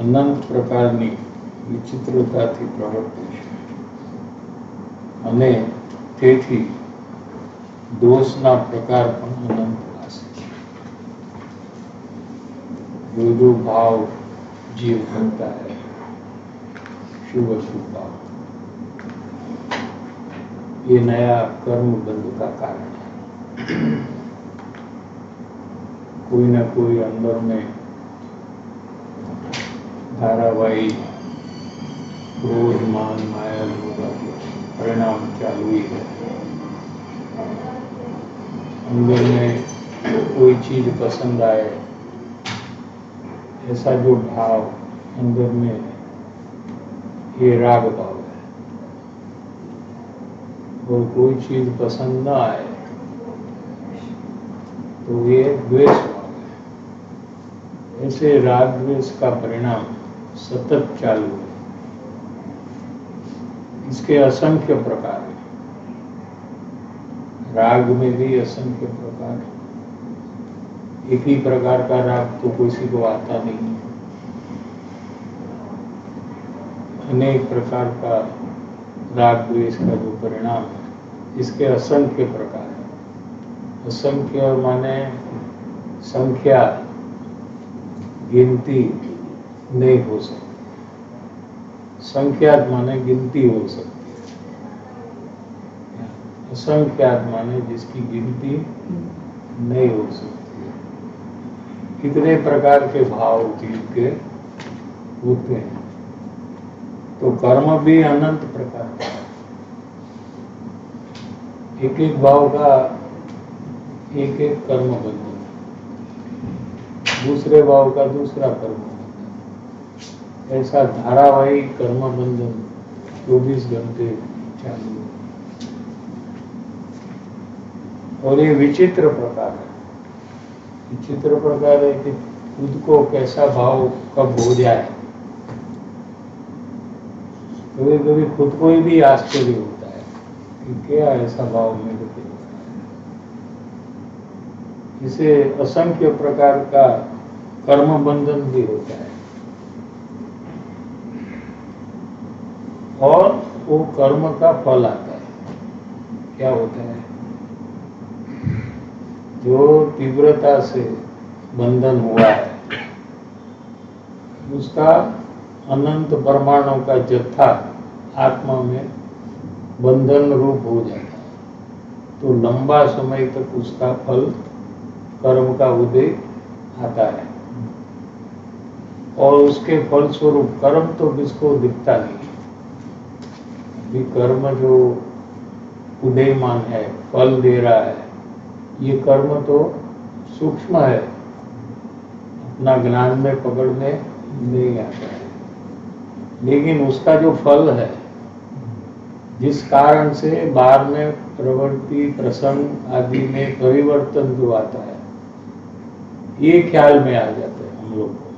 અનંત પ્રકારની વિચિત્રતાથી પ્રવર્તે છે અને તેથી दोषना प्रकार પણ અનંત રાશિ છે। जो भाव जीव करता है शुभ अशुभ भाव, ये नया कर्म बंध का कारण है। कोई ना कोई अंदर में धारावाही क्रोध मान माया लोभ आदि परिणाम चालू ही है। अंदर में कोई चीज पसंद आए, ऐसा जो भाव अंदर में है, ये राग भाव है। और कोई चीज पसंद न आए तो ये द्वेष भाव है। ऐसे राग द्वेष का परिणाम सतत चालू है। इसके असंख्य प्रकार हैं। राग में भी असंख्य प्रकार है। एक ही प्रकार का राग तो किसी को आता नहीं। अनेक प्रकार का राग द्वेष का जो परिणाम है, इसके असंख्य प्रकार है। असंख्य माने संख्या गिनती नहीं हो सकती। संख्यात माने गिनती हो सकती है। असंख्यात माने जिसकी गिनती नहीं हो सकती। कितने प्रकार के भाव जीव के होते हैं। तो कर्म भी अनंत प्रकार का है। एक एक भाव का एक एक कर्म बंधन, दूसरे भाव का दूसरा कर्म बंधन, ऐसा धारावाही कर्म बंधन 24 घंटे चालू है। और ये विचित्र प्रकार है। विचित्र प्रकार है कि खुद को कैसा भाव कब हो जाए, कभी कभी खुद को ही भी आश्चर्य होता है कि क्या ऐसा भाव मेरे को हो रहा है। इसे असंख्य प्रकार का कर्म बंधन भी होता है। और वो कर्म का फल आता है। क्या होता है? जो तीव्रता से बंधन हुआ है, उसका अनंत परमाणु का जत्था आत्मा में बंधन रूप हो जाता है। तो लंबा समय तक उसका फल कर्म का उदय आता है। और उसके फलस्वरूप कर्म तो किसको दिखता नहीं। अभी कर्म जो उदयमान है, फल दे रहा है, ये कर्म तो सूक्ष्म है, अपना ज्ञान में पकड़ने नहीं आता है। लेकिन उसका जो फल है, जिस कारण से बाद में प्रवृत्ति प्रसंग आदि में परिवर्तन जो आता है, ये ख्याल में आ जाते हैं हम लोग को।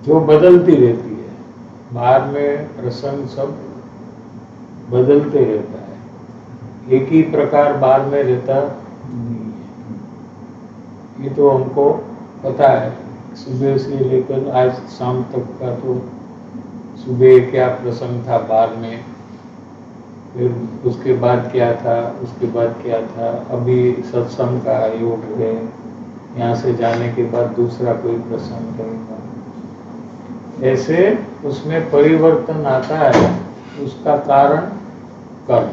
जो बदलती रहती है, बाद में प्रसंग सब बदलते रहता है। एक ही प्रकार बाद में रहता नहीं है। ये तो हमको पता है। सुबह से लेकर आज शाम तक का तो सुबह क्या प्रसंग था, बाद में फिर उसके बाद क्या था, उसके बाद क्या था, अभी सत्संग का योग है, यहाँ से जाने के बाद दूसरा कोई प्रसंग रहेगा। ऐसे उसमें परिवर्तन आता है। उसका कारण कर्म,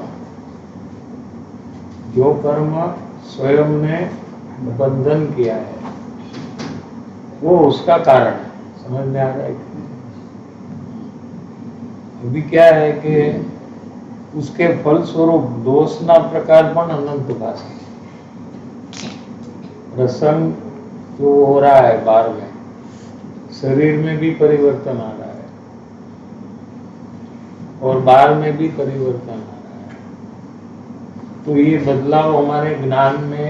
जो कर्म स्वयं ने बंधन किया है, वो उसका कारण है। समझ में आ रहा है? अभी क्या है कि उसके फलस्वरूप दोषना प्रकार पण अनंत भाषा। प्रसंग जो हो रहा है बाहर में, शरीर में भी परिवर्तन आ रहा है और बाहर में भी परिवर्तन आ रहा है। तो ये बदलाव हमारे ज्ञान में,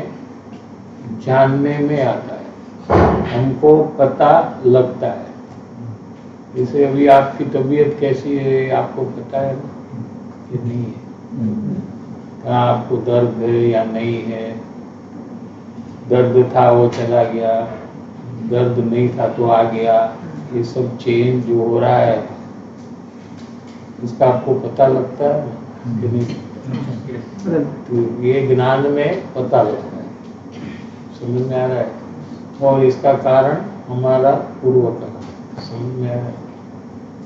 जानने में आता है, हमको पता लगता है। जैसे अभी आपकी तबीयत कैसी है आपको पता है कि नहीं है, कहाँ आपको दर्द है या नहीं है, दर्द था वो चला गया, दर्द नहीं था तो आ गया, ये सब चेंज जो हो रहा है इसका आपको पता लगता है कि नहीं? तो ये ज्ञान में पता लगता है, समझ में आ रहा है। और इसका कारण हमारा पूर्व कर्म, समझ में आ रहा है।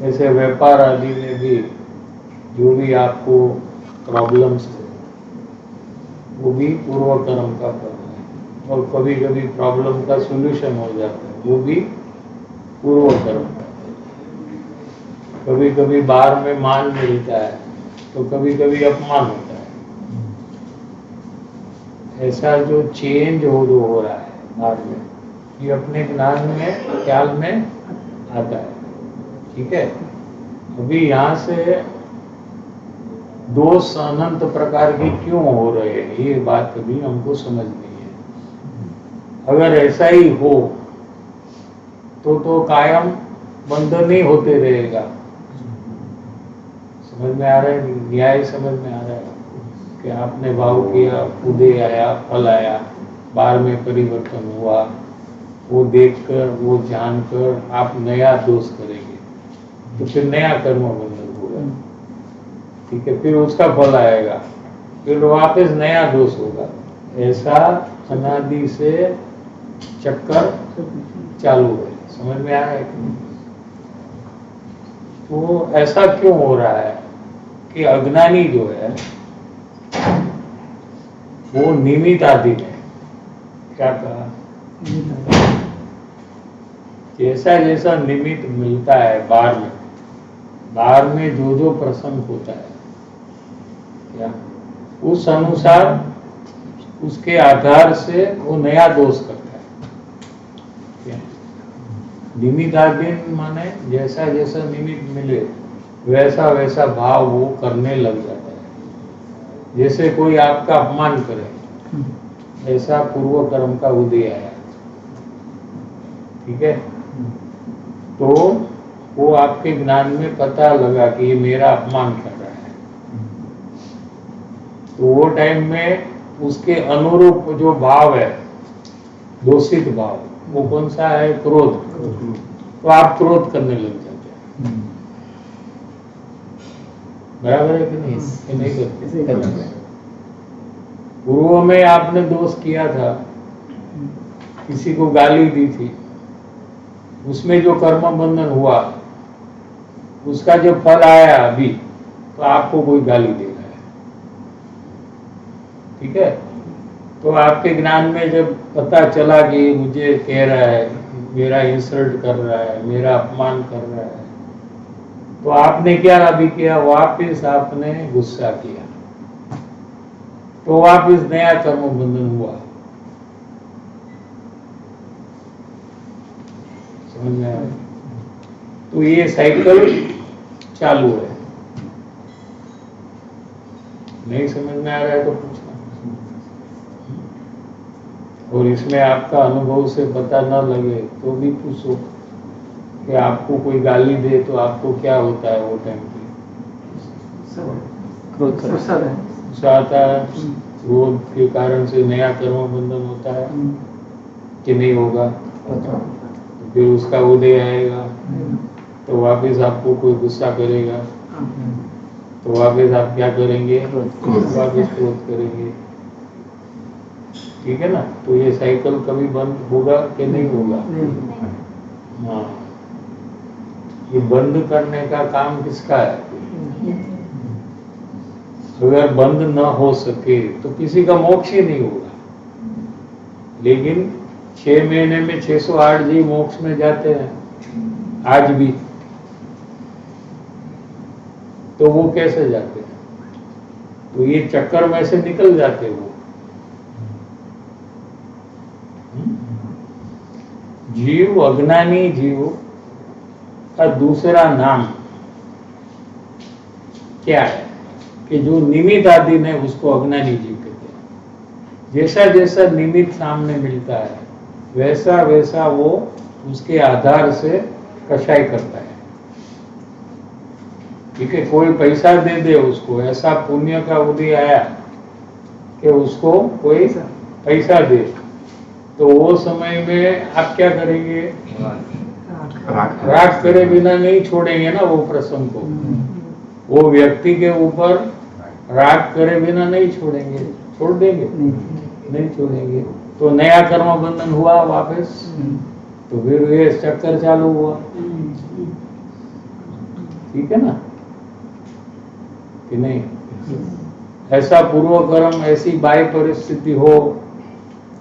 ऐसे व्यापार आदि में भी जो भी आपको प्रॉब्लम्स है वो भी पूर्व कर्म का फल है, और कभी कभी प्रॉब्लम का सॉल्यूशन हो जाता है वो भी पूर्व कर्म का। कभी कभी बाहर में मान मिलता है तो कभी कभी अपमान होता है। ऐसा जो चेंज हो रहा है बाहर में, ये अपने ज्ञान में ख्याल में आता है, ठीक है। अभी यहाँ से दोष अनंत प्रकार के क्यों हो रहे हैं ये बात कभी हमको समझ नहीं है। अगर ऐसा ही हो तो कायम बंद नहीं होते रहेगा, समझ में आ रहा है, न्याय समझ में आ रहा है कि आपने भाव किया, उदय आया, फल आया, बाहर में परिवर्तन हुआ, वो देखकर वो जानकर आप नया दोष करेंगे तो फिर नया कर्म बंधन होगा, ठीक है। फिर उसका फल आएगा, फिर वापस नया दोष होगा। ऐसा अनादि से चक्कर चालू है, समझ में आ रहा है। तो ऐसा क्यों हो रहा है कि अज्ञानी जो है वो निमित्त आदि में, क्या कहा, जैसा जैसा निमित्त मिलता है बाहर में जो प्रसंग होता है क्या, उस अनुसार उसके आधार से वो नया दोष करता है क्या? निमित्त आदि माने जैसा जैसा निमित्त मिले वैसा वैसा भाव वो करने लग जाता है। जैसे कोई आपका अपमान करे, ऐसा पूर्व कर्म का उदय आया, ठीक है। तो वो आपके ज्ञान में पता लगा कि ये मेरा अपमान कर रहा है, तो वो टाइम में उसके अनुरूप जो भाव है, दोषित भाव, वो कौन सा है, क्रोध। तो आप क्रोध करने लग जाते हैं, बराबर है कि नहीं, कि नहीं करते? पूर्व में आपने दोष किया था, किसी को गाली दी थी, उसमें जो कर्म बंधन हुआ उसका जब फल आया अभी, तो आपको कोई गाली दे रहा है, ठीक है। तो आपके ज्ञान में जब पता चला कि मुझे कह रहा है, मेरा इंसल्ट कर रहा है, मेरा अपमान कर रहा है, तो आपने क्या अभी किया, वापिस आपने गुस्सा किया, तो वापिस नया कर्म बंधन हुआ, समझ में आया। तो ये साइकिल चालू है, नहीं समझ में आ रहा है तो पूछना। और इसमें आपका अनुभव से पता न लगे तो भी पूछो कि आपको कोई गाली दे तो आपको क्या होता है वो टाइम पे, गुस्सा आता है, क्रोध के कारण से नया कर्म बंधन होता है कि नहीं होगा, फिर उसका उदय आएगा, तो वापस आपको कोई गुस्सा करेगा, तो वापस आप क्या करेंगे, वापस क्रोध करेंगे, ठीक है ना। तो ये साइकिल कभी बंद होगा कि नहीं होगा? हाँ, ये बंद करने का काम किसका है? अगर बंद न हो सके तो किसी का मोक्ष ही नहीं होगा। लेकिन 6 महीने में 608 जी मोक्ष में जाते हैं आज भी, तो वो कैसे जाते हैं? तो ये चक्कर में से निकल जाते वो। जीव, अज्ञानी जीव का दूसरा नाम क्या है कि जो निमित्त आदि ने उसको अज्ञानी जीव कहते हैं। जैसा जैसा निमित्त सामने मिलता है वैसा वैसा वो उसके आधार से कषाय करता है, ठीक है। कोई पैसा दे दे उसको, ऐसा पुण्य का उदय आया कि उसको कोई पैसा दे, तो वो समय में आप क्या करेंगे? राग करे बिना नहीं छोड़ेंगे ना वो प्रसंग को। वो व्यक्ति के ऊपर राग करे बिना नहीं छोड़ेंगे। छोड़ देंगे? नहीं छोड़ेंगे। तो नया कर्म बंधन हुआ वापस, तो फिर ये चक्कर चालू हुआ। ठीक है ना कि नहीं? ऐसा पूर्व कर्म, ऐसी बाह्य परिस्थिति हो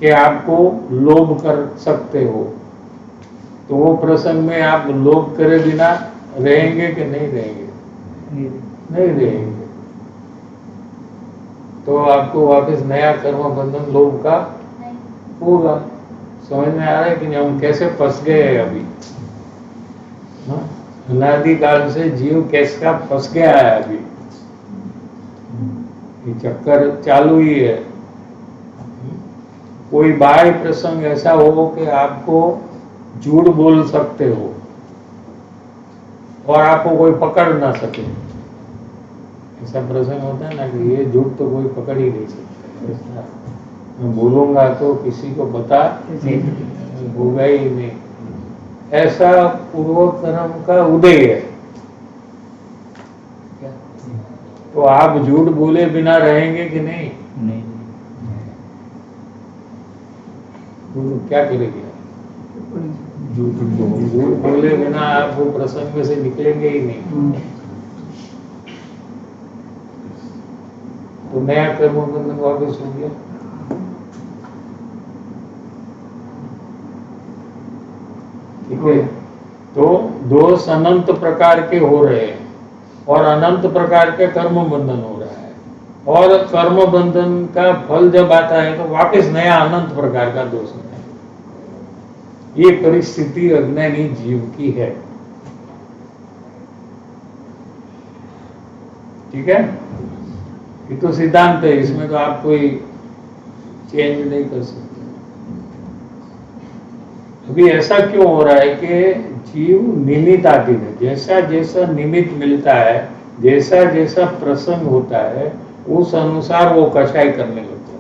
कि आपको लोभ कर सकते हो, तो वो प्रसंग में आप लोभ करे बिना रहेंगे कि नहीं रहेंगे? नहीं रहेंगे। तो आपको वापस नया कर्म बंधन लोभ का होगा। समझ में आ रहा है कि नहीं? हम कैसे फंस गए हैं अभी? अनादिकाल से जीव कैसा फंस गया है अभी, ये चक्कर चालू ही है। कोई बाह्य प्रसंग ऐसा हो कि आपको झूठ बोल सकते हो और आपको कोई पकड़ ना सके, ऐसा प्रसंग होता है ना कि ये झूठ तो कोई पकड़ ही नहीं सकता, मैं बोलूंगा तो किसी को पता होगा ही नहीं। ऐसा पूर्व कर्म का उदय है। तो आप झूठ बोले बिना रहेंगे कि नहीं? नहीं। क्या करेंगे? झूठ बोले बिना आप वो प्रसंग में से निकलेंगे ही नहीं। तो नया कर्म बंधन वापस हो गया। ठीक है? तो दोष अनंत प्रकार के हो रहे हैं और अनंत प्रकार के कर्म बंधन हो रहा है, और कर्म बंधन का फल जब आता है तो वापस नया अनंत प्रकार का दोष होता है। ये परिस्थिति अज्ञानी जीव की है। ठीक है? ये तो सिद्धांत है, इसमें तो आप कोई चेंज नहीं कर सकते। अभी ऐसा क्यों हो रहा है कि जीव निमित्ताधीन है। जैसा जैसा निमित्त मिलता है, जैसा जैसा प्रसंग होता है, उस अनुसार वो कषाय करने लगता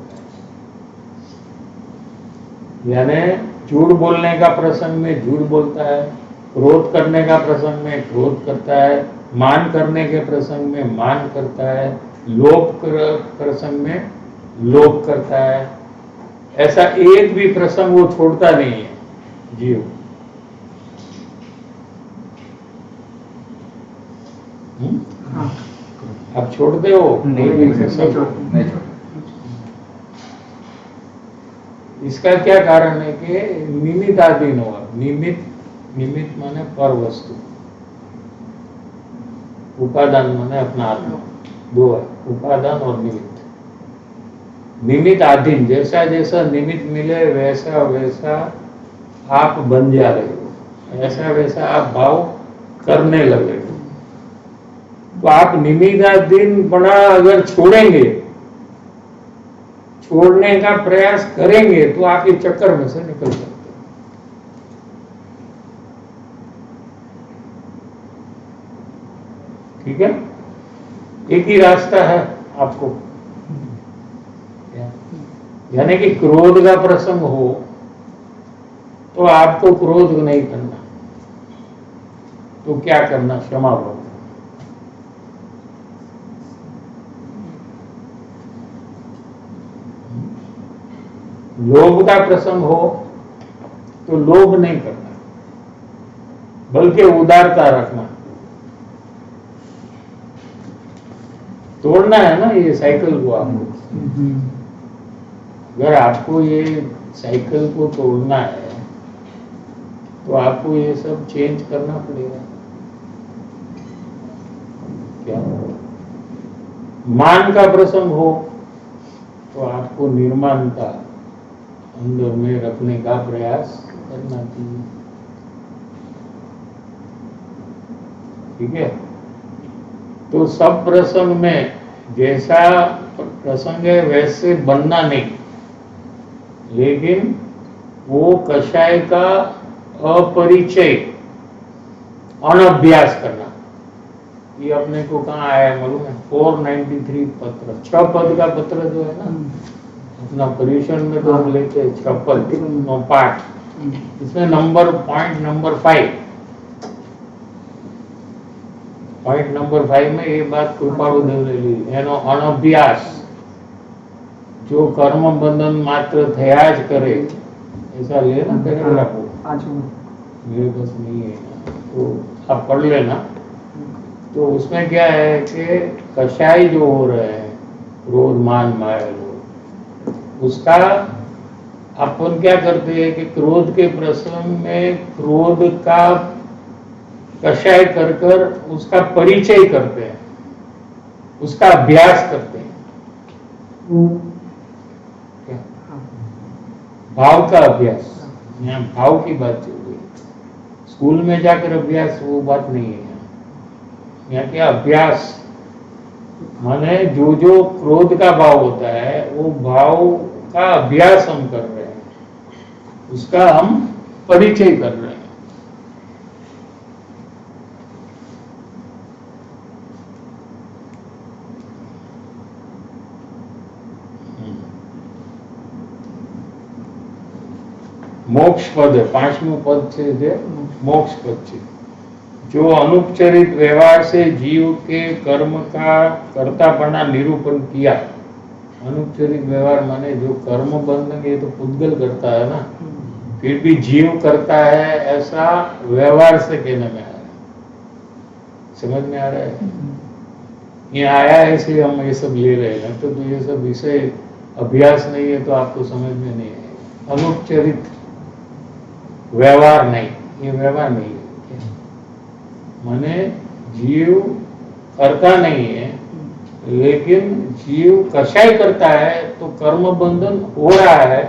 है। यानी झूठ बोलने का प्रसंग में झूठ बोलता है, क्रोध करने का प्रसंग में क्रोध करता है, मान करने के प्रसंग में मान करता है, लोभ प्रसंग में लोभ करता है। ऐसा एक भी प्रसंग वो छोड़ता नहीं है जीव। आप छोड़ते हो? नहीं। इसका क्या कारण है कि निमित्ताधीन हुआ। निमित्त माने पर वस्तु, उपादान माने अपना आत्मा, दो है, उपादान और निमित्त। निमित्त आधीन, जैसा जैसा निमित्त मिले वैसा वैसा आप बन जा रहे हो, ऐसा वैसा आप भाव करने लगे हो। तो आप निमित्ताधीन बना अगर छोड़ेंगे, छोड़ने का प्रयास करेंगे, तो आप ये चक्कर में से निकल सकते हैं। ठीक है? एक ही रास्ता है आपको, यानी कि क्रोध का प्रसंग हो तो आपको क्रोध नहीं करना, तो क्या करना? क्षमा करो। लोभ का प्रसंग हो तो लोभ नहीं करना, बल्कि उदारता रखना। तोड़ना है ना ये साइकिल को आपको। अगर आपको ये साइकिल को तोड़ना है तो आपको ये सब चेंज करना पड़ेगा। क्या? मान का प्रसंग हो तो आपको निर्माणता अंदर में रखने का प्रयास करना चाहिए। ठीक है? तो सब प्रसंग में जैसा प्रसंग है वैसे बनना नहीं, लेकिन वो कषाय का अपरिचय, अनभ्यास करना। ये अपने को कहाँ आया मालूम है? 493 पत्र, 6 पद का पत्र जो है ना, अपना पर्यूषण में तो हम लेते हैं 56 पाठ, इसमें पॉइंट नंबर 5 में ये बात कृपाणु देव ने ली, एनो अनभ्यास जो कर्म बंधन मात्र थया ज करे, ऐसा ले ना पैराग्राफ मेरे पास नहीं है, तो आप पढ़ लेना। तो उसमें क्या है कि कषाय जो हो रहे हैं क्रोध मान माया लोग, उसका अपन क्या करते हैं कि क्रोध के प्रसंग में क्रोध का कषाय कर कर उसका परिचय करते हैं, उसका अभ्यास करते हैं। क्या भाव का अभ्यास, यहाँ भाव की बात चल रही है। स्कूल में जाकर अभ्यास वो बात नहीं है, यहाँ क्या अभ्यास माने जो जो क्रोध का भाव होता है वो भाव का अभ्यास हम कर रहे हैं, उसका हम परिचय कर रहे हैं। मोक्ष पद है, 5मुं पद છે જે मोक्ष पद છે। जो अनुपचरित व्यवहार से जीव के कर्म का कर्तापना निरूपण किया। अनुपचरित व्यवहार माने जो कर्म बंधन, ये तो पुद्गल करता है ना, फिर भी जीव करता है, ऐसा व्यवहार से कहने में आ रहा है। समझ में आ रहा है? ये आया है इसलिए हम ये सब ले रहे हैं, तो ये सब विषय अभ्यास नहीं है तो आपको समझ में नहीं आएगा। अनुपचरित व्यवहार नहीं, ये व्यवहार नहीं है, माने जीव करता नहीं है, लेकिन जीव कषाय करता है तो कर्म बंधन हो रहा है,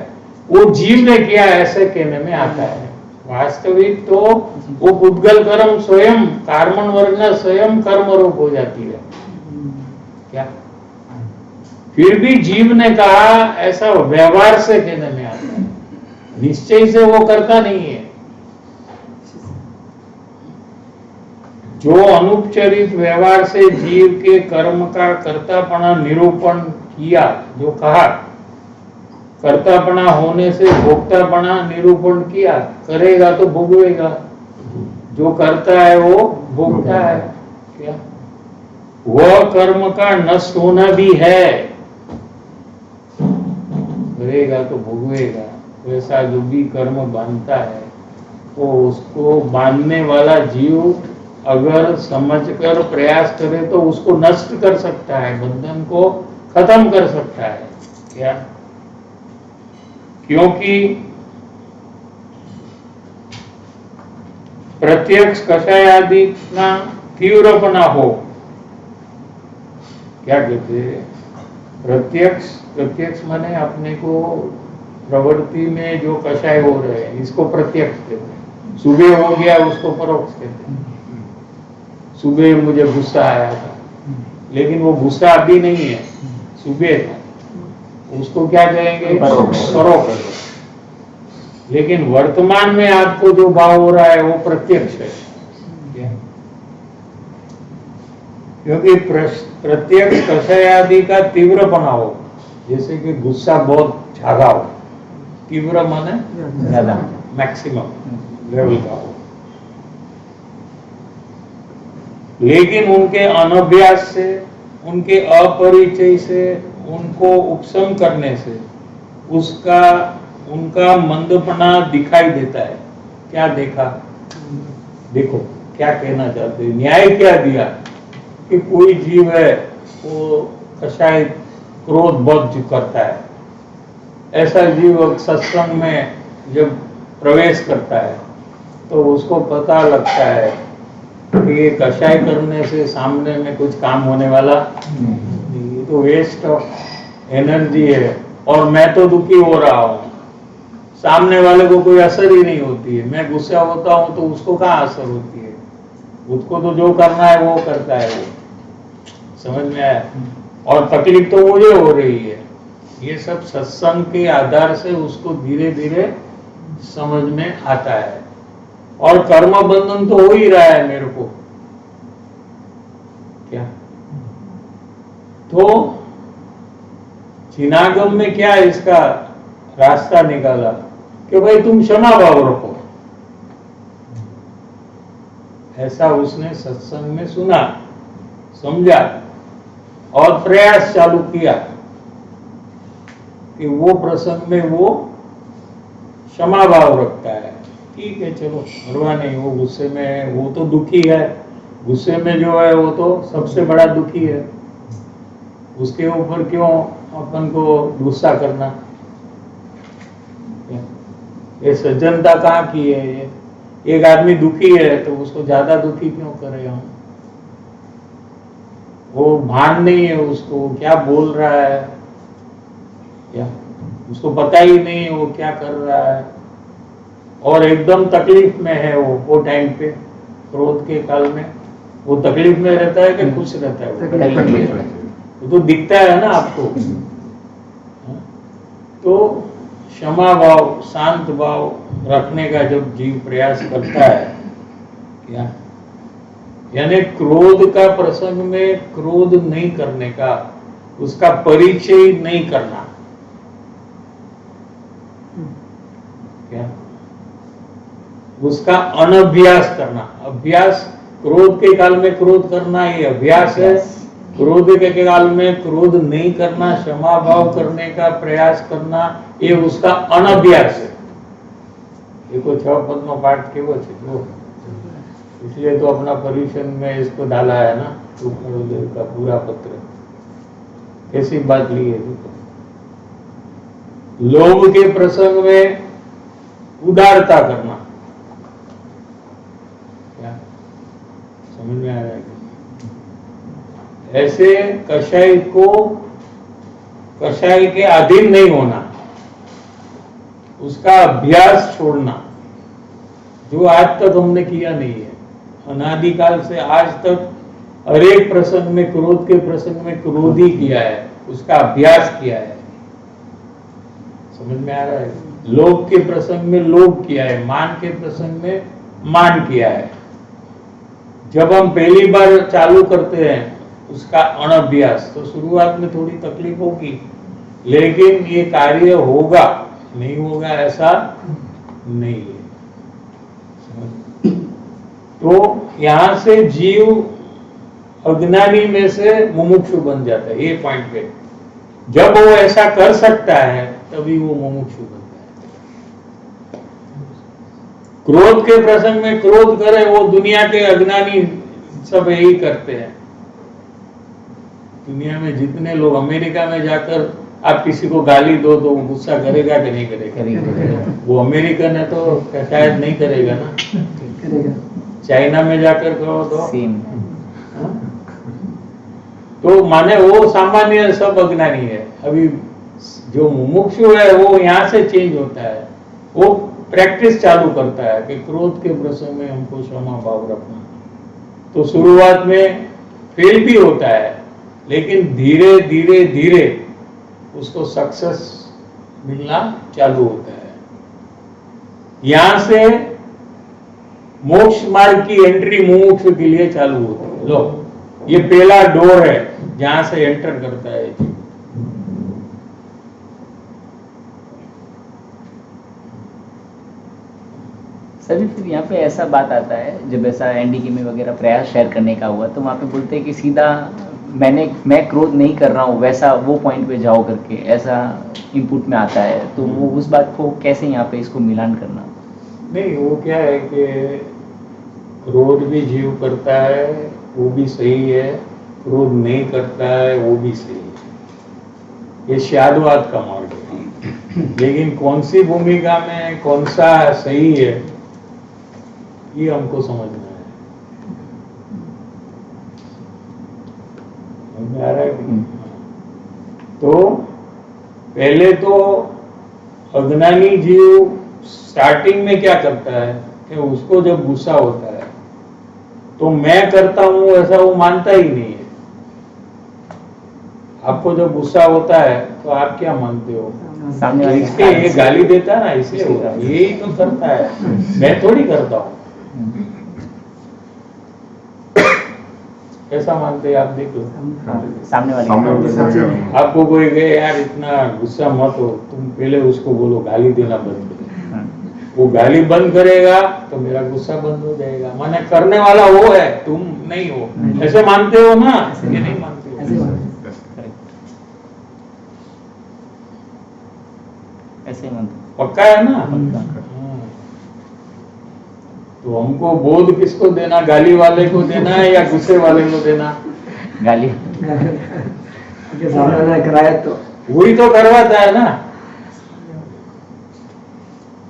वो जीव ने किया ऐसे कहने में आता है। वास्तविक तो वो पुद्गल कर्म स्वयं कार्मण वर्ग स्वयं कर्म रूप हो जाती है। क्या फिर भी जीव ने कहा ऐसा व्यवहार से कहने में आता है, निश्चय से वो करता नहीं है। जो अनुपचरित व्यवहार से जीव के कर्म का कर्तापना निरूपण किया, जो कहा कर्तापना होने से भोक्तापना निरूपण किया, करेगा तो भोगेगा, जो करता है वो भोगता है। क्या वह कर्म का नष्ट होना भी है, करेगा तो भोगेगा। वैसा जो भी कर्म बांधता है वो उसको बांधने वाला जीव अगर समझकर प्रयास करे तो उसको नष्ट कर सकता है, बंधन को खत्म कर सकता है। क्या क्योंकि प्रत्यक्ष कषाय आदि का तीव्रपना हो। क्या कहते हैं? प्रत्यक्ष माने अपने को प्रवृत्ति में जो कषाय हो रहे हैं इसको प्रत्यक्ष कहते हैं। सुबह हो गया उसको परोक्ष कहते हैं। सुबह मुझे गुस्सा आया था, लेकिन वो गुस्सा अभी नहीं है, सुबह था, उसको क्या कहेंगे? परोक्ष। लेकिन वर्तमान में आपको जो भाव हो रहा है वो प्रत्यक्ष है। क्योंकि प्रत्यक्ष कषाय आदि का तीव्रपना हो, जैसे कि गुस्सा बहुत ज्यादा हो, तीव्र माने ज्यादा, मैक्सिमम लेवल का हो, लेकिन उनके अनभ्यास से, उनके अपरिचय से, उनको उपशम करने से उनका मंदपना दिखाई देता है। क्या देखा? देखो क्या कहना चाहते हैं, न्याय क्या दिया कि कोई जीव है वो कषाय क्रोध बहुत करता है, ऐसा जीव सत्संग में जब प्रवेश करता है तो उसको पता लगता है कि ये कषाय करने से सामने में कुछ काम होने वाला नहीं, ये तो वेस्ट ऑफ एनर्जी है, और मैं तो दुखी हो रहा हूँ, सामने वाले को कोई असर ही नहीं होती है। मैं गुस्सा होता हूँ तो उसको कहाँ असर होती है, उसको तो जो करना है वो करता है। वो समझ में आया? और तकलीफ तो मुझे हो रही है। ये सब सत्संग के आधार से उसको धीरे धीरे समझ में आता है, और कर्म बंधन तो हो ही रहा है मेरे को। क्या तो चिनागम में क्या इसका रास्ता निकाला कि भाई तुम क्षमा भाव रखो। ऐसा उसने सत्संग में सुना, समझा और प्रयास चालू किया कि वो प्रसंग में वो क्षमा भाव रखता है। ठीक है, चलो परवाह नहीं, वो गुस्से में है, वो तो दुखी है, गुस्से में जो है वो तो सबसे बड़ा दुखी है, उसके ऊपर क्यों अपन को गुस्सा करना। ये सज्जनता कहाँ की है? ये एक आदमी दुखी है तो उसको ज्यादा दुखी क्यों करे हम? वो भान नहीं है उसको क्या बोल रहा है, क्या उसको पता ही नहीं है वो क्या कर रहा है, और एकदम तकलीफ में है वो टाइम पे, क्रोध के काल में वो तकलीफ में रहता है कि खुश रहता है? वो तो दिखता है ना आपको। तो क्षमा भाव, शांत भाव रखने का जब जीव प्रयास करता है, क्या यानी क्रोध का प्रसंग में क्रोध नहीं करने का, उसका परिचय नहीं करना, क्या उसका अनभ्यास करना। अभ्यास, क्रोध के काल में क्रोध करना ये अभ्यास है, क्रोध के काल में क्रोध नहीं करना, क्षमा भाव करने का प्रयास करना ये उसका अनभ्यास है। देखो 6 पद नो पाठ केवो छे जो, इसलिए तो अपना परिशन में इसको डाला है ना, सुखदेव का पूरा पत्र। कैसी बात ली है? लोभ के प्रसंग में उदारता करना, क्या समझ में आ रहा है? ऐसे कषाय के अधीन नहीं होना, उसका अभ्यास छोड़ना, जो आज तक हमने किया नहीं है। अनादिकाल से आज तक हर एक प्रसंग में, क्रोध के प्रसंग में क्रोध ही किया है, उसका अभ्यास किया है। समझ में आ रहा है? लोभ के प्रसंग में लोभ किया है, मान के प्रसंग में मान किया है। जब हम पहली बार चालू करते हैं उसका अनभ्यास, तो शुरुआत में थोड़ी तकलीफ होगी, लेकिन ये कार्य होगा, नहीं होगा ऐसा नहीं है। तो यहां से जीव अज्ञानी में से मुमुक्षु बन जाता है। ये पॉइंट पे जब वो ऐसा कर सकता है तभी वो मुमुक्षु बनता है। क्रोध के प्रसंग में क्रोध करे, वो दुनिया के अज्ञानी सब यही करते हैं। दुनिया में जितने लोग, अमेरिका में जाकर आप किसी को गाली दो तो वो गुस्सा करेगा कि नहीं करेगा? वो अमेरिकन है तो शायद नहीं करेगा ना। चाइना में जाकर कहो तो माने वो सामान्य सब अज्ञानी है। अभी जो मुमुक्षु है वो यहाँ से चेंज होता है, वो प्रैक्टिस चालू करता है कि क्रोध के प्रसंग में हमको क्षमा भाव रखना। तो शुरुआत में फेल भी होता है, लेकिन धीरे धीरे धीरे उसको सक्सेस मिलना चालू होता है। यहां से मोक्ष मार्ग की एंट्री मुमुक्षु के लिए चालू होती है। लो, ये पहला डोर है जहां से एंटर करता है जीव। सर फिर यहाँ पे ऐसा बात आता है, जब ऐसा एनडीके में वगैरह प्रयास शेयर करने का हुआ तो वहाँ पे बोलते हैं कि सीधा मैं क्रोध नहीं कर रहा हूँ, वैसा वो पॉइंट पे जाओ करके ऐसा इनपुट में आता है। तो वो उस बात को कैसे यहाँ पे इसको मिलान करना? नहीं, वो क्या है कि क्रोध भी जीव करता है वो भी सही है, क्रोध नहीं करता है वो भी सही है। ये शादवाद का मार्ग है। लेकिन कौन सी भूमिका में कौन सा सही है ये हमको समझना है। समझ आ रहा है? तो पहले तो अज्ञानी जीव स्टार्टिंग में क्या करता है कि उसको जब गुस्सा होता है तो मैं करता हूं ऐसा वो मानता ही नहीं है। आपको जब गुस्सा होता है तो आप क्या मानते हो? इसके ये गाली देता है ना, इसलिए होता है, यही तो करता है, मैं थोड़ी करता हूं। ऐसा मानते हैं आप? देख लो, सामने वाले सामने वाले सामने से वाले। क्या आपको कोई कहे यार इतना गुस्सा मत हो, तुम पहले उसको बोलो गाली देना बंद करो। हाँ, वो गाली बंद करेगा तो मेरा गुस्सा बंद हो जाएगा। माने करने वाला वो है, तुम नहीं हो। नहीं। ऐसे मानते हो ना? ऐसे ये नहीं मानते ऐसे हो। मानते correct। ऐसे ही मानते पक्का है ना? पक्का। हाँ। तो हमको बोध किसको देना? गाली वाले को देना है या गुस्से वाले को देना? गाली क्योंकि सामने वाला कराया तो वही तो करवाता है ना।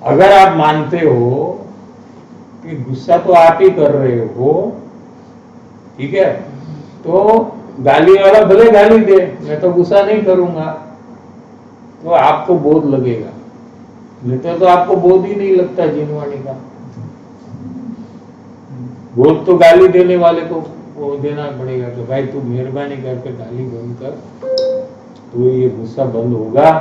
अगर आप मानते हो कि गुस्सा तो आप ही कर रहे हो, ठीक है, तो गाली वाला भले गाली दे, मैं तो गुस्सा नहीं करूंगा, तो आपको बोध लगेगा। नहीं तो आपको बोध ही नहीं लगता जीनवाणी का। बोध तो गाली देने वाले को वो देना पड़ेगा कि भाई तू मेहरबानी करके गाली बंद कर, तो ये गुस्सा बंद होगा।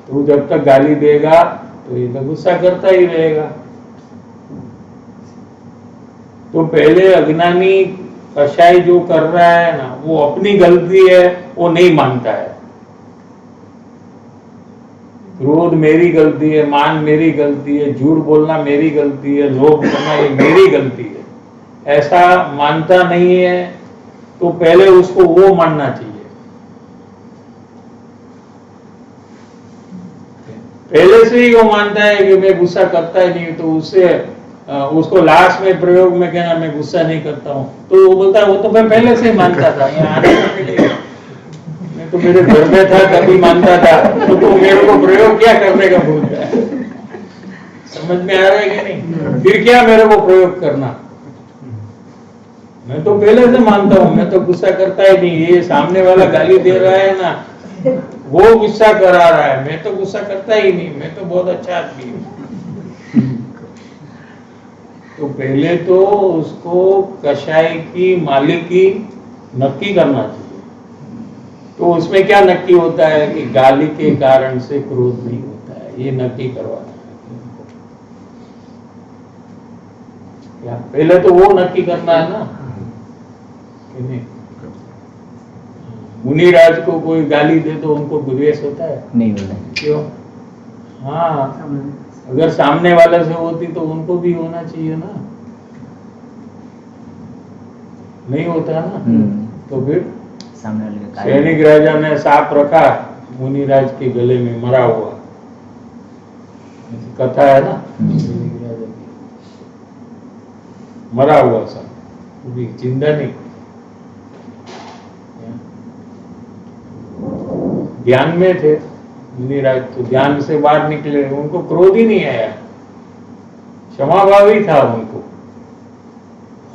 तू जब तक गाली देगा तो ये तो गुस्सा करता ही रहेगा। तो पहले अज्ञानी कसाई जो कर रहा है ना, वो अपनी गलती है, वो नहीं मानता है। क्रोध मेरी गलती है, मान मेरी गलती है, झूठ बोलना मेरी गलती है, लोभ करना ये मेरी गलती है, ऐसा मानता नहीं है। तो पहले उसको वो मानना चाहिए। पहले से ही वो मानता है कि मैं गुस्सा करता ही नहीं, तो उसको लास्ट में प्रयोग में कहना मैं गुस्सा नहीं करता हूँ, तो वो बोलता है वो तो मैं पहले से ही मानता था, यहाँ आने से पहले मैं तो मेरे घर में था तभी मानता था, तो मेरे को प्रयोग क्या करने का बोलता है? समझ में आ रहा है कि नहीं? फिर क्या मेरे को प्रयोग करना? मैं तो पहले से मानता हूँ, मैं तो गुस्सा करता ही नहीं। ये सामने वाला गाली दे रहा है ना, वो गुस्सा करा रहा है, मैं तो गुस्सा करता ही नहीं, मैं तो बहुत अच्छा आदमी हूँ। तो पहले तो उसको कसाई की मालिकी नक्की करना चाहिए। तो उसमें क्या नक्की होता है कि गाली के कारण से क्रोध नहीं होता है, ये नक्की करवाना है। क्या पहले तो वो नक्की करना है ना कि नहीं? मुनिराज को कोई गाली दे तो उनको द्वेष होता है? नहीं होता है। क्यों? हाँ, अगर सामने वाले से होती तो उनको भी होना चाहिए ना, नहीं होता ना। तो फिर सामने वाले का कार्य सैनिक राजा ने सांप रखा मुनिराज के गले में मरा हुआ, ऐसी कथा है ना सैनिक राजा की, मरा हुआ सांप, वो भी जिंदा नहीं। ध्यान में थे मुनिराज, तो ध्यान से बाहर निकले, उनको क्रोध ही नहीं आया, क्षमाभाव ही था उनको।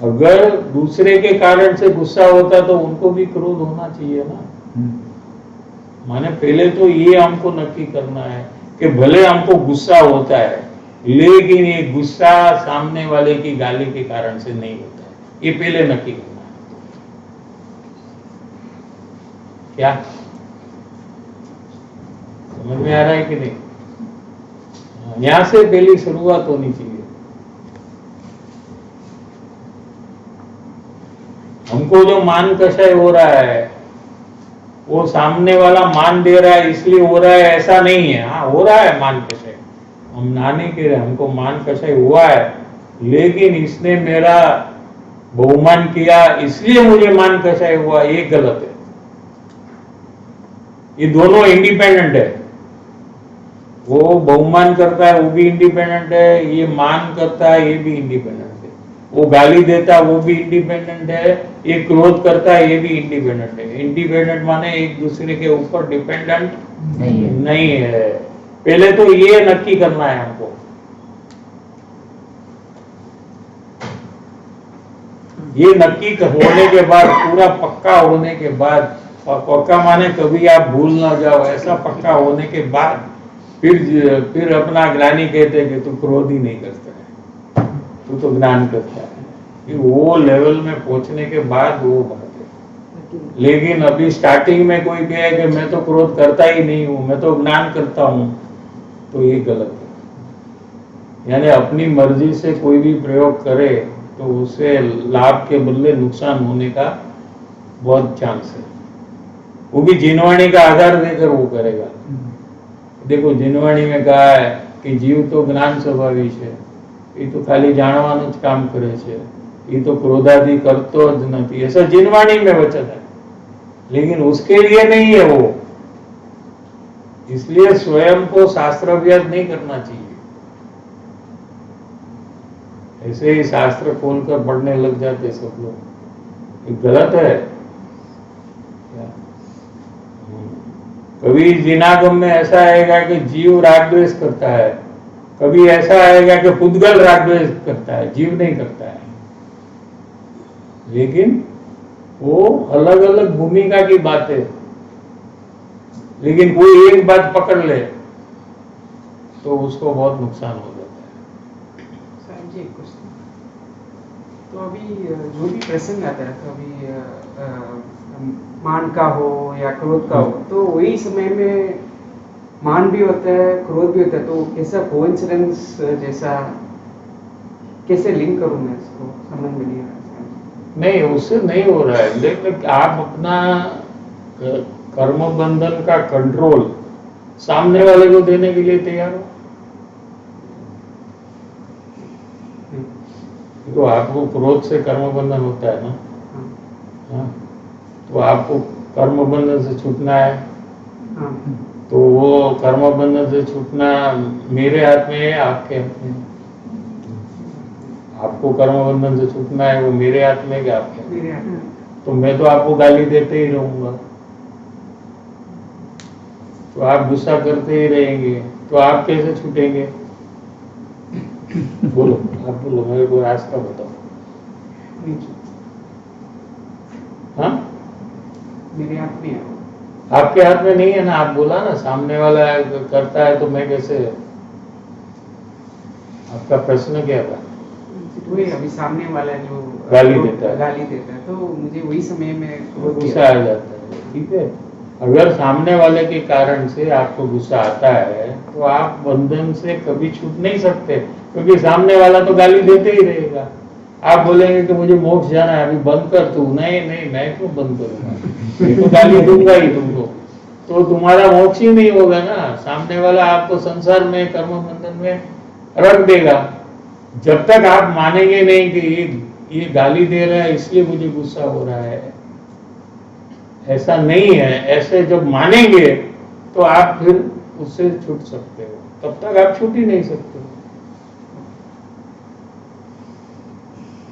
अगर दूसरे के कारण से गुस्सा होता तो उनको भी क्रोध होना चाहिए ना। माने पहले तो ये हमको नक्की करना है कि भले हमको गुस्सा होता है, लेकिन ये गुस्सा सामने वाले की गाली के कारण से नहीं होता है, ये पहले नक्की करना है। क्या समझ में आ रहा है कि नहीं? यहां से पहली शुरुआत होनी चाहिए। हमको जो मान कषाय हो रहा है, वो सामने वाला मान दे रहा है इसलिए हो रहा है, ऐसा नहीं है। हाँ, हो रहा है मान कषाय, हम ना नहीं कह रहे, हमको मान कषाय हुआ है, लेकिन इसने मेरा बहुमान किया इसलिए मुझे मान कषाय हुआ, ये गलत है। ये दोनों इंडिपेंडेंट है। वो बहुमान करता है वो भी इंडिपेंडेंट है, ये मान करता है ये भी इंडिपेंडेंट है। वो गाली देता है वो भी इंडिपेंडेंट है, ये क्रोध करता है ये भी इंडिपेंडेंट है। इंडिपेंडेंट माने एक दूसरे के ऊपर डिपेंडेंट नहीं है। पहले तो ये नक्की करना है हमको। ये नक्की होने के बाद, पूरा पक्का होने के बाद, और पक्का माने कभी आप भूल ना जाओ, ऐसा पक्का होने के बाद फिर अपना ज्ञानी कहते हैं कि तू क्रोध ही नहीं करता है, तू तो ज्ञान करता है। कि वो लेवल में पहुंचने के बाद वो बात है। लेकिन अभी स्टार्टिंग में कोई कहे कि मैं तो क्रोध करता ही नहीं हूं, मैं तो ज्ञान करता हूं, तो ये गलत है। यानी अपनी मर्जी से कोई भी प्रयोग करे तो उससे लाभ के बदले नुकसान होने का बहुत चांस है। वो भी जिनवाणी का आधार देकर वो करेगा। देखो जिनवाणी में कहा है कि जीव तो ज्ञान स्वभावी है, ये तो खाली જાણવાનું જ કામ કરે છે, ये तो क्रोधादि करतो જ નથી, ऐसा जिनवाणी में वचन है। लेकिन उसके लिए नहीं है वो, इसलिए स्वयं को शास्त्र अभ्यास नहीं करना चाहिए। ऐसे ही शास्त्र खोलकर पढ़ने लग जाते सब लोग, ये गलत है। कभी जिनागम में ऐसा आएगा कि जीव राग द्वेष करता है, कभी ऐसा आएगा कि पुद्गल राग द्वेष करता है, जीव नहीं करता है। लेकिन वो अलग अलग भूमिका की बात है। लेकिन कोई एक बात पकड़ ले तो उसको बहुत नुकसान हो जाता है। साहब जी एक क्वेश्चन, तो अभी जो भी प्रसंग आता है, तो अभी मान का हो या क्रोध का हो, तो वही समय में मान भी होता है, क्रोध भी होता है, तो कैसा कोइंसिडेंस जैसा कैसे लिंक करूं मैं इसको, समझ में नहीं आ रहा। नहीं, उससे नहीं हो रहा है। लेकिन आप अपना कर्म बंधन का कंट्रोल सामने वाले को देने के लिए तैयार हो। तो आपको क्रोध से कर्म बंधन होता है ना, हाँ, तो आपको कर्म बंधन से छूटना है, तो वो कर्म बंधन से छूटना मेरे हाथ में है, आपके हाथ में है। आपको कर्म बंधन से छूटना है, वो मेरे हाथ में है कि आपके हाथ में? तो मैं तो आपको गाली देते ही रहूंगा, तो आप गुस्सा करते ही रहेंगे, तो आप कैसे छूटेंगे? बोलो, आप बोलो, मेरे को रास्ता बताओ। हाँ, मेरे हाथ में है। आपके हाथ में नहीं है ना। आप बोला ना सामने वाला करता है तो मैं कैसे, आपका प्रश्न क्या था? वही अभी सामने वाला जो गाली देता है, तो मुझे वही समय में क्रोध भी गुस्सा आ जाता है। ठीक है, अगर सामने वाले के कारण से आपको गुस्सा आता है तो आप बंधन से कभी छूट नहीं सकते, क्योंकि सामने वाला तो गाली देते ही रहेगा। आप बोलेंगे कि मुझे मोक्ष जाना है, अभी बंद कर तू। नहीं नहीं, मैं क्यों बंद करूंगा, मैं तो गाली दूंगा ही तुमको, तो तुम्हारा मोक्ष ही नहीं होगा ना। सामने वाला आपको संसार में कर्म बंधन में रख देगा। जब तक आप मानेंगे नहीं कि ये गाली दे रहा है इसलिए मुझे गुस्सा हो रहा है, ऐसा नहीं है। ऐसे जब मानेंगे तो आप फिर उससे छूट सकते हो, तब तक आप छूट ही नहीं सकते।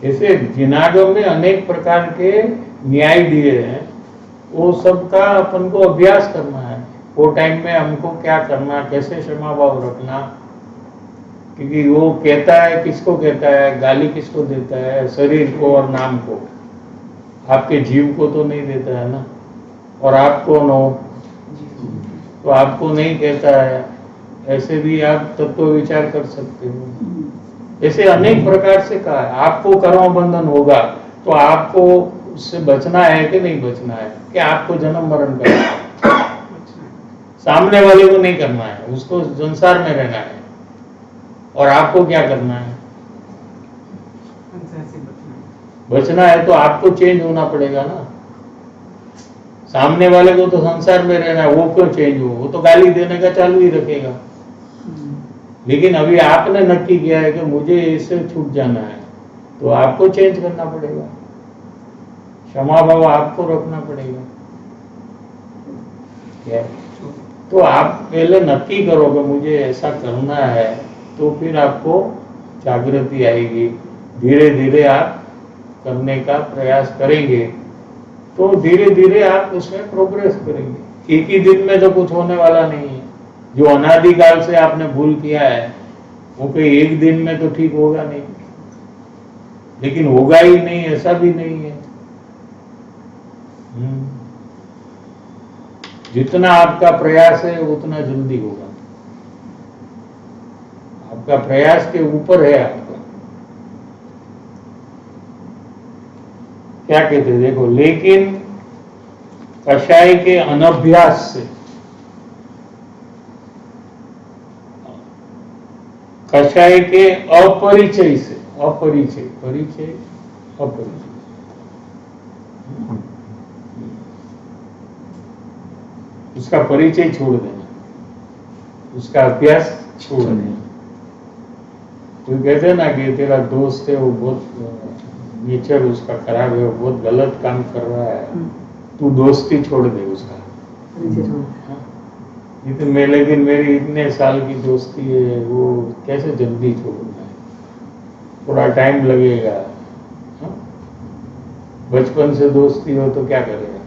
ऐसे जिनागम में अनेक प्रकार के न्याय दिए हैं, वो सबका अपन को अभ्यास करना है। वो टाइम में हमको क्या करना, कैसे क्षमा भाव रखना, क्योंकि वो कहता है, किसको कहता है, गाली किसको देता है? शरीर को और नाम को, आपके जीव को तो नहीं देता है ना। और आप कौन हो? तो आपको नहीं कहता है। ऐसे भी आप तत्व विचार कर सकते हो। ऐसे अनेक प्रकार से कहा है। आपको कर्म बंधन होगा तो आपको उससे बचना है कि नहीं बचना है, कि आपको जन्म मरण करना है? सामने वाले को नहीं करना है, उसको संसार में रहना है। और आपको क्या करना है? बचना है, तो आपको चेंज होना पड़ेगा ना। सामने वाले को तो संसार में रहना है, वो क्यों चेंज हो? वो तो गाली देने का चालू ही रखेगा। लेकिन अभी आपने नक्की किया है कि मुझे इससे छूट जाना है, तो आपको चेंज करना पड़ेगा, क्षमा भाव आपको रखना पड़ेगा। क्या? तो आप पहले नक्की करो कि मुझे ऐसा करना है, तो फिर आपको जागृति आएगी। धीरे धीरे आप करने का प्रयास करेंगे तो धीरे धीरे आप उसमें प्रोग्रेस करेंगे। एक ही दिन में तो कुछ होने वाला नहीं है। जो अनादिकाल से आपने भूल किया है वो कोई एक दिन में तो ठीक होगा नहीं, लेकिन होगा ही नहीं ऐसा भी नहीं है। जितना आपका प्रयास है उतना जल्दी होगा। आपका प्रयास के ऊपर है आपका। क्या कहते हैं देखो, लेकिन कषाय के अनभ्यास से, कषाय के अपरिचय से, अपरिचय, परिचय, अपरिचय, उसका परिचय छोड़ देना, उसका अभ्यास छोड़ देना। तो कहते हैं ना कि तेरा दोस्त है वो बहुत नेचर उसका खराब है, वो बहुत गलत काम कर रहा है, तू दोस्ती छोड़ दे उसका। ये तो मैं, लेकिन मेरी इतने साल की दोस्ती है, वो कैसे जल्दी छोड़ूंगा, थोड़ा टाइम लगेगा। हाँ? बचपन से दोस्ती हो तो क्या करेगा,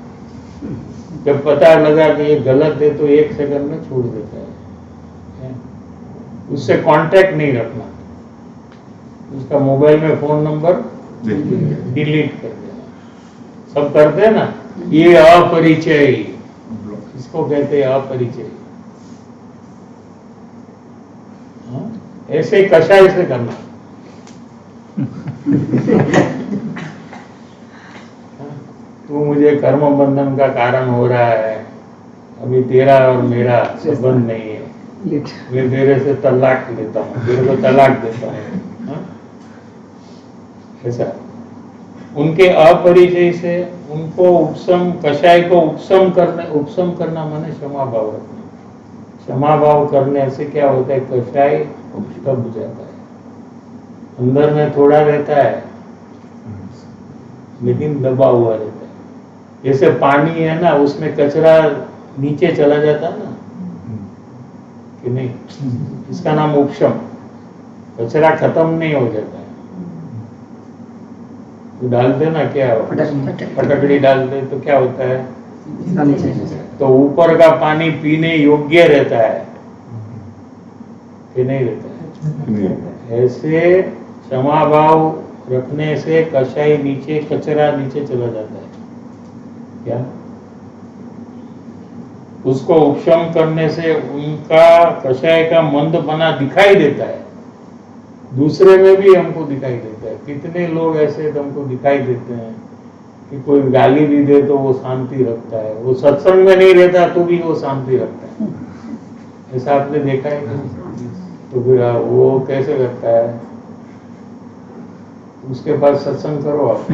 जब पता लगा कि ये गलत है तो 1 सेकंड में छोड़ देता है। उससे कांटेक्ट नहीं रखना, उसका मोबाइल में फोन नंबर डिलीट कर देना। सब करते हैं ना, ये अपरिचय, इसको कहते हैं अपरिचय। हाँ? ऐसे कषाय से करना। तू मुझे कर्म बंधन का कारण हो रहा है, अभी तेरा और मेरा संबंध नहीं है, मैं तेरे से तलाक लेता हूँ, तेरे को तलाक देता हूँ। हाँ? ऐसा उनके अपरिचय से उनको उपशम, कषाय को उपशम करना माने क्षमा भाव रखना। क्षमा भाव करने से क्या होता है, कषाय दब जाता है, अंदर में थोड़ा रहता है लेकिन दबा हुआ रहता है। जैसे पानी है ना, उसमें कचरा नीचे चला जाता है ना कि नहीं, इसका नाम उपशम। कचरा खत्म नहीं हो जाता है, तो डालते ना क्या, फटकड़ी डालते तो क्या होता है, तो ऊपर का पानी पीने योग्य रहता है कि नहीं रहता है। ऐसे क्षमा भाव रखने से कषाय नीचे, कचरा नीचे चला जाता है। क्या उसको उपशम करने से उनका कषाय का मंद बना दिखाई देता है, दूसरे में भी हमको दिखाई देता है। कितने लोग ऐसे हमको दिखाई देते हैं कि कोई गाली भी दे तो वो शांति रखता है, वो सत्संग में नहीं रहता तो भी वो शांति रखता है। ऐसा आपने देखा है कि? तो फिर वो कैसे करता है, उसके पास सत्संग करो आप।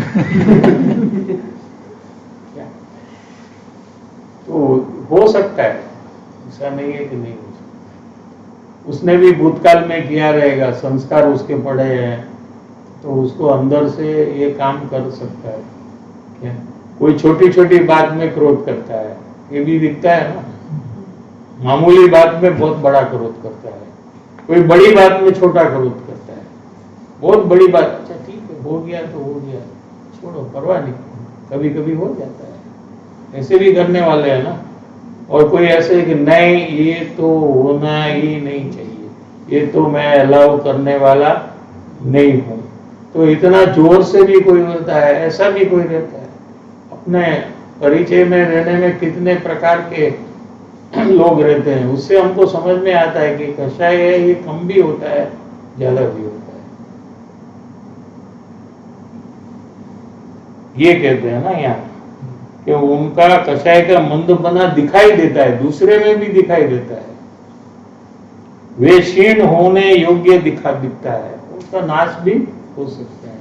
तो हो सकता है, ऐसा नहीं है कि नहीं हो सकता। उसने भी भूतकाल में किया रहेगा, संस्कार उसके पड़े हैं, तो उसको अंदर से ये काम कर सकता है। क्या कोई छोटी छोटी बात में क्रोध करता है, ये भी दिखता है ना, मामूली बात में बहुत बड़ा क्रोध करता है, कोई बड़ी बात में छोटा क्रोध करता है। बहुत बड़ी बात, अच्छा ठीक है, हो गया तो हो गया, छोड़ो, परवाह नहीं, कभी कभी हो जाता है। ऐसे भी करने वाले हैं ना। और कोई ऐसे कि नहीं ये तो होना ही नहीं चाहिए, ये तो मैं अलाउ करने वाला नहीं हूं, तो इतना जोर से भी कोई होता है, ऐसा भी कोई रहता है। अपने परिचय में रहने में कितने प्रकार के लोग रहते हैं, उससे हमको समझ में आता है कि कषाय है ये कम भी होता है, ज्यादा भी होता है। ये कहते हैं ना यहाँ कि उनका कषाय का मंद बना दिखाई देता है, दूसरे में भी दिखाई देता है। वे क्षीण होने योग्य दिखता है, उसका नाश भी हो सकता है।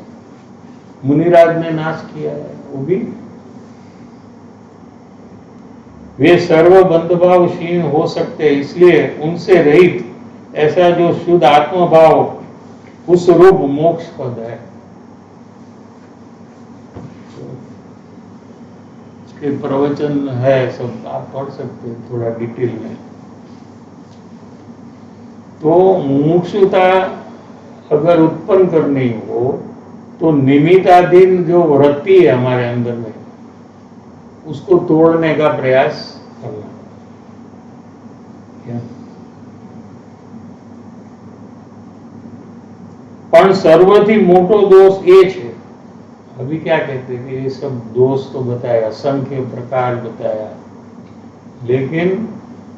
मुनिराज ने नाश किया है, वो भी। वे सर्व बंधभाव क्षीण हो सकते हैं, इसलिए उनसे रहित ऐसा जो शुद्ध आत्मभाव उस रूप मोक्ष पद है। ये प्रवचन है, सब आप पढ़ सकते हैं थोड़ा डिटेल में। तो मुमुक्षुता अगर उत्पन्न करनी हो तो निमित्ताधीन जो वृत्ति है हमारे अंदर में, उसको तोड़ने का प्रयास करना। क्या पण सर्वथी मोटो दोष ये है। अभी क्या कहते हैं कि ये सब दोष तो बताया, असंख्य प्रकार बताया, लेकिन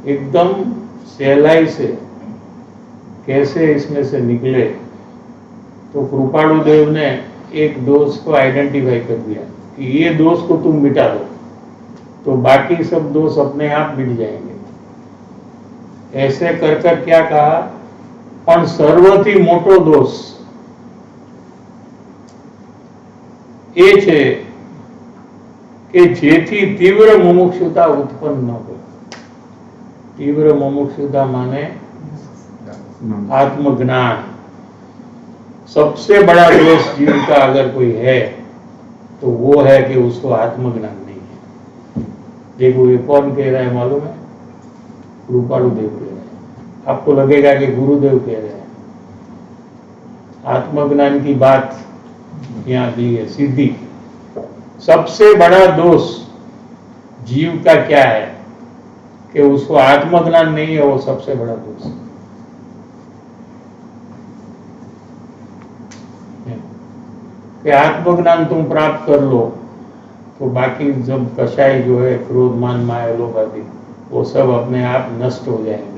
एकदम सहलाई से कैसे इसमें से निकले, तो कृपाणु देव ने एक दोष को आइडेंटिफाई कर दिया कि ये दोष को तुम मिटा दो तो बाकी सब दोष अपने आप मिट जाएंगे। ऐसे कर कर क्या कहा, पण सर्वथी मोटो दोष એ છે કે જેથી તીવ્ર મુમુક્ષુતા ઉત્પન્ન ન હોય. तीव्र मुमुक्षुता माने आत्मज्ञान. सबसे बड़ा दोष जीव का अगर कोई है तो वो है कि उसको आत्मज्ञान नहीं है. देखो ये कौन कह रहा है मालूम है? कृपालु देव कह रहे हैं. आपको लगेगा कि गुरुदेव कह रहे हैं. आत्मज्ञान की बात यहाँ दी है सीधी. सबसे बड़ा दोष जीव का क्या है कि उसको आत्मज्ञान नहीं है. वो सबसे बड़ा दोष है. कि आत्मज्ञान तुम प्राप्त कर लो तो बाकी जब कषाय जो है क्रोध मान माया लोभ आदि वो सब अपने आप नष्ट हो जाएंगे.